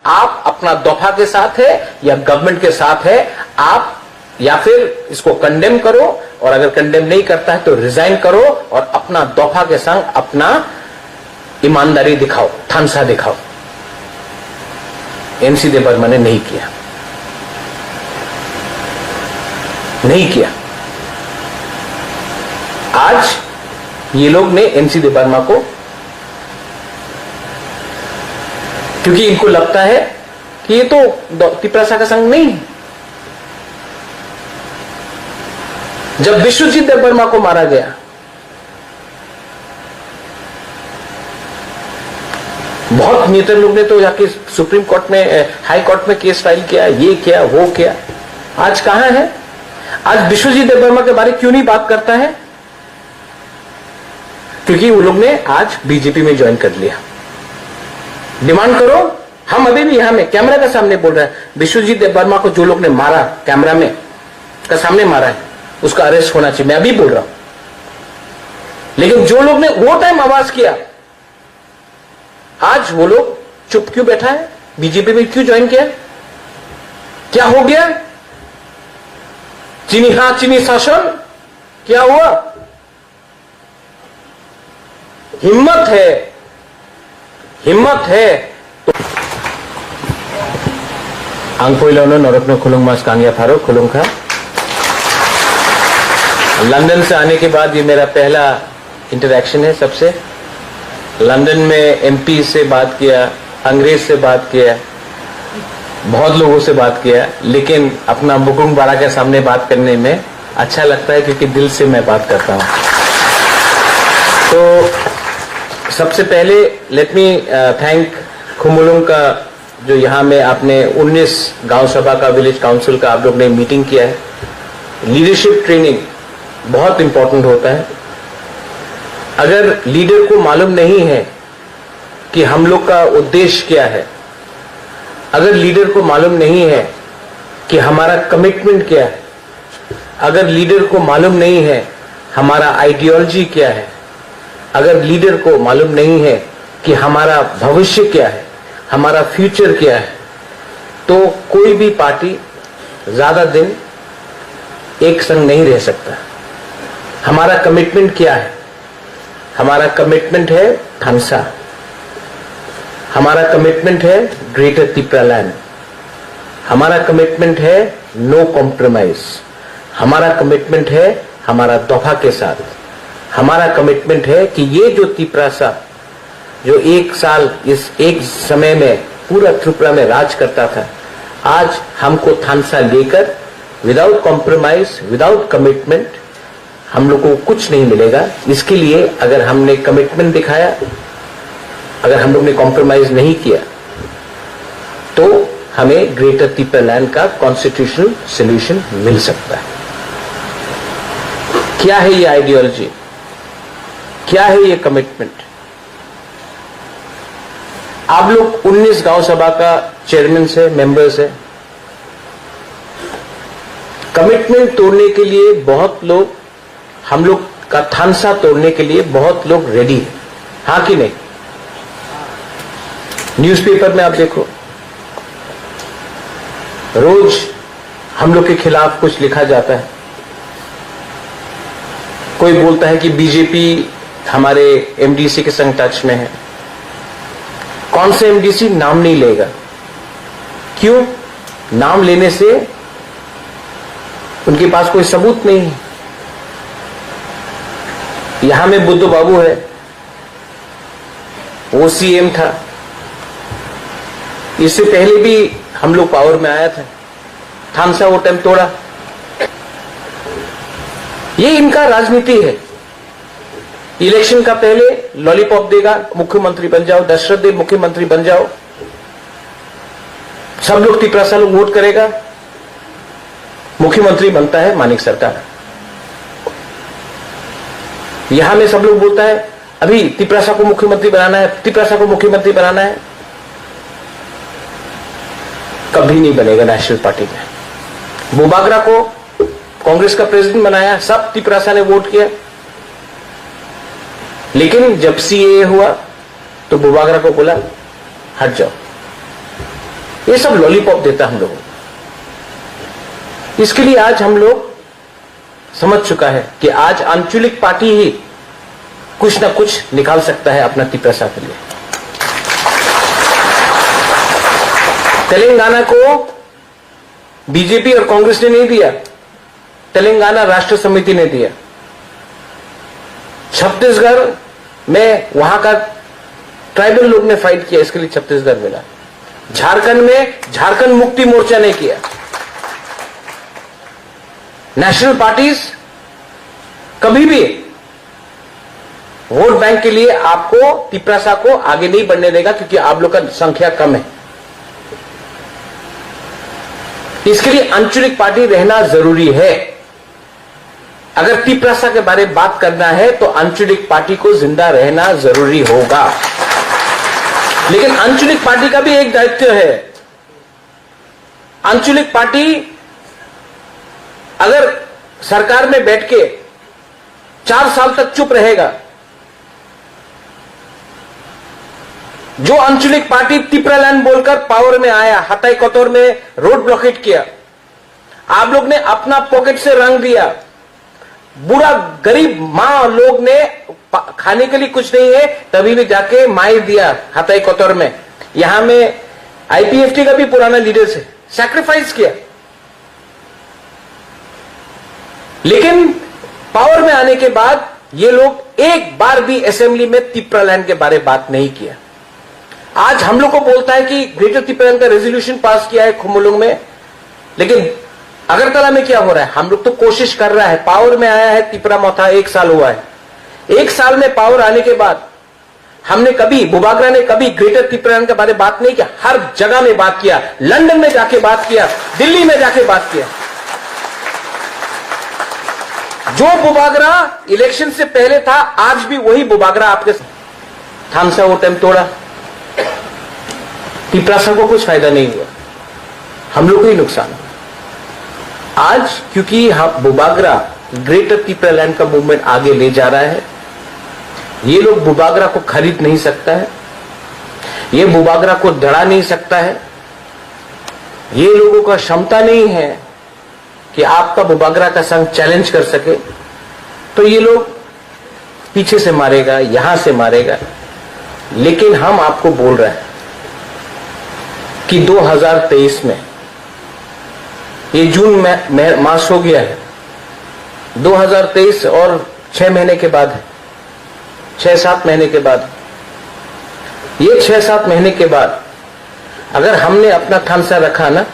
आप अपना दफा के साथ है या गवर्नमेंट के साथ है, आप या फिर इसको कंडेम करो, और अगर कंडेम नहीं करता है तो रिजाइन करो और अपना दफा के संग अपना ईमानदारी दिखाओ, थानसा दिखाओ। एनसी देबबर्मा ने नहीं किया, नहीं किया। आज ये लोग ने एनसी देबबर्मा को, क्योंकि इनको लगता है कि ये तो तिपरासा का संग नहीं है। जब विश्वजीत देबबर्मा को मारा गया, बहुत नेता लोग ने तो जाके सुप्रीम कोर्ट में, हाई कोर्ट में केस फाइल किया, ये किया वो किया। आज कहां है? आज विश्वजीत देबबर्मा के बारे में क्यों नहीं बात करता है? क्योंकि वो लोग ने आज बीजेपी में ज्वाइन कर लिया। डिमांड करो, हम अभी भी यहां में कैमरा के सामने बोल रहे हैं, विश्वजीत देबबर्मा को जो लोग ने मारा, कैमरा में का सामने मारा है, उसका अरेस्ट होना चाहिए। मैं अभी बोल रहा हूं। लेकिन जो लोग ने वो टाइम आवाज किया, आज वो लोग चुप क्यों बैठा है? बीजेपी में क्यों ज्वाइन किया? क्या हो गया? चीनी हां चीनी शासन क्या हुआ? हिम्मत है, हिम्मत है तो आंगपोइलोनो नरकनो खुलुंग मास कांगिया फारो खुलुंग खा। लंदन से आने के बाद ये मेरा पहला इंटरैक्शन है सबसे। लंदन में एमपी से बात किया, अंग्रेज से बात किया, बहुत लोगों से बात किया, लेकिन अपना बुकुंग बारा के सामने बात करने में अच्छा लगता है क्योंकि दिल से मैं बात करता हूं। तो सबसे पहले लेट मी थैंक खुमुलुंग का, जो यहां में आपने 19 गांव सभा का, विलेज काउंसिल का आप लोग ने मीटिंग किया है। लीडरशिप ट्रेनिंग बहुत इंपॉर्टेंट होता है। अगर लीडर को मालूम नहीं है कि हम लोग का उद्देश्य क्या है, अगर लीडर को मालूम नहीं है कि हमारा कमिटमेंट क्या है, अगर लीडर को मालूम नहीं है हमारा आइडियोलॉजी क्या है, अगर लीडर को मालूम नहीं है कि हमारा भविष्य क्या है, हमारा फ्यूचर क्या है, तो कोई भी पार्टी ज्यादा दिन एक संग नहीं रह सकता। हमारा कमिटमेंट क्या है? हमारा कमिटमेंट है थानसा, हमारा कमिटमेंट है ग्रेटर तिपरालैंड, हमारा कमिटमेंट है नो कॉम्प्रोमाइज, हमारा कमिटमेंट है हमारा दफा के साथ, हमारा कमिटमेंट है कि ये जो तिपरासा जो एक साल इस एक समय में पूरा त्रिपुरा में राज करता था, आज हमको थानसा लेकर विदाउट कॉम्प्रोमाइज, विदाउट कमिटमेंट हम लोगों को कुछ नहीं मिलेगा। इसके लिए अगर हमने कमिटमेंट दिखाया, अगर हम लोग ने कॉम्प्रोमाइज नहीं किया, तो हमें ग्रेटर तिपरालैंड का कॉन्स्टिट्यूशनल सॉल्यूशन मिल सकता है। क्या है ये आइडियोलॉजी? क्या है ये कमिटमेंट? आप लोग 19 गांव सभा का चेयरमैन से, मेंबर्स है। कमिटमेंट तोड़ने के लिए बहुत लोग, हम लोग का थानसा तोड़ने के लिए बहुत लोग रेडी है, हाँ कि नहीं? न्यूज़पेपर में आप देखो, रोज हम लोग के खिलाफ कुछ लिखा जाता है। कोई बोलता है कि बीजेपी हमारे एमडीसी के संग टच में है। कौन से एमडीसी? नाम नहीं लेगा। क्यों? नाम लेने से उनके पास कोई सबूत नहीं है। यहां में बुद्धू बाबू है, वो सीएम था, इससे पहले भी हम लोग पावर में आया था, थानसा वो टाइम तोड़ा। ये इनका राजनीति है। इलेक्शन का पहले लॉलीपॉप देगा, मुख्यमंत्री बन जाओ, दशरथ देव मुख्यमंत्री बन जाओ, सब लोग तिपरासा लोग वोट करेगा, मुख्यमंत्री बनता है मानिक सरकार। यहां में सब लोग बोलता है अभी तिपरासा को मुख्यमंत्री बनाना है, तिपरासा को मुख्यमंत्री बनाना है। कभी नहीं बनेगा नेशनल पार्टी में। बुबागरा को कांग्रेस का प्रेसिडेंट बनाया, सब तिपरासा ने वोट किया, लेकिन जब सीएए हुआ तो बुबागरा को बोला हट जाओ। ये सब लॉलीपॉप देता हम लोगों को। इसके लिए आज हम लोग समझ चुका है कि आज आंचलिक पार्टी ही कुछ ना कुछ निकाल सकता है अपना तिप्रसा के लिए। तेलंगाना को बीजेपी और कांग्रेस ने नहीं दिया, तेलंगाना राष्ट्र समिति ने दिया। छत्तीसगढ़ में वहां का ट्राइबल लोग ने फाइट किया, इसके लिए छत्तीसगढ़ मिला। झारखंड में झारखंड मुक्ति मोर्चा ने किया। नेशनल पार्टीज कभी भी वोट बैंक के लिए आपको तिप्रसा को आगे नहीं बढ़ने देगा, क्योंकि आप लोग का संख्या कम है। इसके लिए आंचलिक पार्टी रहना जरूरी है। अगर तिप्रसा के बारे में बात करना है तो आंचलिक पार्टी को जिंदा रहना जरूरी होगा। लेकिन आंचलिक पार्टी का भी एक दायित्व है। आंचलिक पार्टी अगर सरकार में बैठ के 4 साल तक चुप रहेगा, जो आंचलिक पार्टी तिप्रालैंड बोलकर पावर में आया, हताई कोतोर में रोड ब्लॉकेट किया, आप लोग ने अपना पॉकेट से रंग दिया। बुरा गरीब मां लोग ने खाने के लिए कुछ नहीं है, तभी भी जाके मार दिया हताई कोतोर में। यहां में आईपीएफटी का भी पुराना लीडर से सैक्रिफाइस किया। लेकिन पावर में आने के बाद ये लोग एक बार भी असेंबली में तिप्रालैंड के बारे में बात नहीं किया। आज हम लोग को बोलता है कि ग्रेटर तिप्रालैंड का रेजोल्यूशन पास किया है खुमुलुंग में, लेकिन अगरतला में क्या हो रहा है? हम लोग तो कोशिश कर रहा है। पावर में आया है तिप्रा मोथा 1 साल हुआ है। 1 साल में पावर आने के बाद हमने कभी, बुबागरा ने कभी ग्रेटर तिप्रालैंड के बारे में बात नहीं किया। हर जगह में बात किया, लंदन में जाके बात किया, दिल्ली में जाके बात किया। जो बुबागरा इलेक्शन से पहले था, आज भी वही बुबागरा आपके थामसा वो टाइम तोड़ा। तिप्रासा को कुछ फायदा नहीं हुआ, हम लोग को ही नुकसान हुआ। आज क्योंकि बुबागरा ग्रेटर तिप्रालैंड का मूवमेंट आगे ले जा रहा है, ये लोग बुबागरा को खरीद नहीं सकता है, ये बुबागरा को दड़ा नहीं सकता है, ये लोगों का क्षमता नहीं है कि आपका बुबागरा का संघ चैलेंज कर सके। तो ये लोग पीछे से मारेगा, यहां से मारेगा। लेकिन हम आपको बोल रहे हैं कि 2023 में, ये जून में मास हो गया है, 2023 और 6 महीने के बाद है, 6-7 महीने के बाद, ये 6-7 महीने के बाद अगर हमने अपना थामसा रखा ना,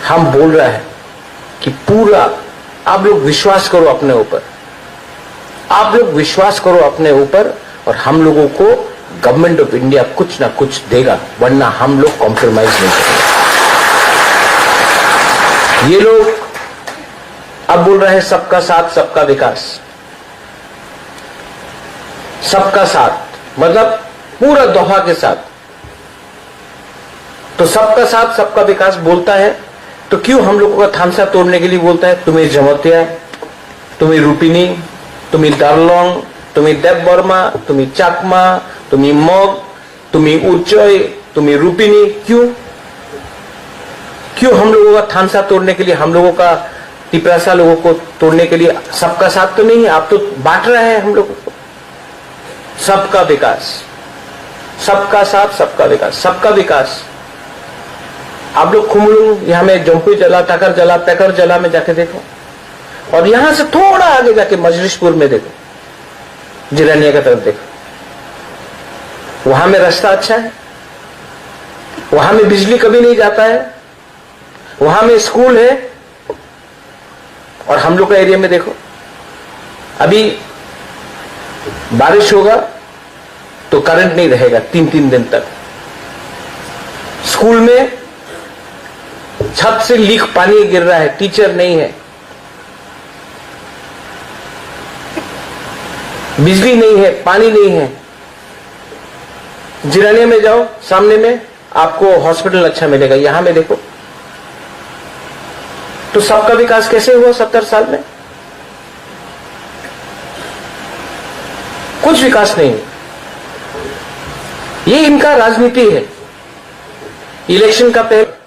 हम बोल रहा है कि पूरा आप लोग विश्वास करो अपने ऊपर, आप लोग विश्वास करो अपने ऊपर, और हम लोगों को गवर्नमेंट ऑफ इंडिया कुछ ना कुछ देगा, वरना हम लोग कॉम्प्रोमाइज नहीं करेंगे। ये लोग अब बोल रहे हैं सबका साथ सबका विकास। सबका साथ मतलब पूरा दोहा के साथ। तो सबका साथ सबका विकास बोलता है, तो क्यों हम लोगों का थामसा तोड़ने के लिए बोलता है? तुम्हें जमतिया, तुम्हें रूपिनी, तुम्हें दारलोंग, तुम्हें देव वर्मा, तुम्हें चाकमा, तुम्हें मग, तुम्हें उच्चय, तुम्हें रूपिनी, क्यों हम लोगों का थामसा तोड़ने के लिए, हम लोगों का तिप्रासा लोगों को तोड़ने के लिए? सबका साथ तो नहीं, आप तो बांट रहे हैं हम लोगों को। सबका विकास, सबका साथ सबका विकास, सबका विकास। आप लोग खुमुलुंग, यहां में जम्पू जला, टाकर जला, पैकर जला में जाके देखो, और यहां से थोड़ा आगे जाके मजलिसपुर में देखो, जिरानिया का तरफ देखो, वहां में रास्ता अच्छा है, वहां में बिजली कभी नहीं जाता है, वहां में स्कूल है। और हम लोग का एरिया में देखो, अभी बारिश होगा तो करंट नहीं रहेगा 3-3 दिन तक। स्कूल में छत से लीक पानी गिर रहा है, टीचर नहीं है, बिजली नहीं है, पानी नहीं है। जिरानिया में जाओ, सामने में आपको हॉस्पिटल अच्छा मिलेगा, यहां में देखो। तो सबका विकास कैसे हुआ 70 साल में? कुछ विकास नहीं। ये इनका राजनीति है, इलेक्शन का पहले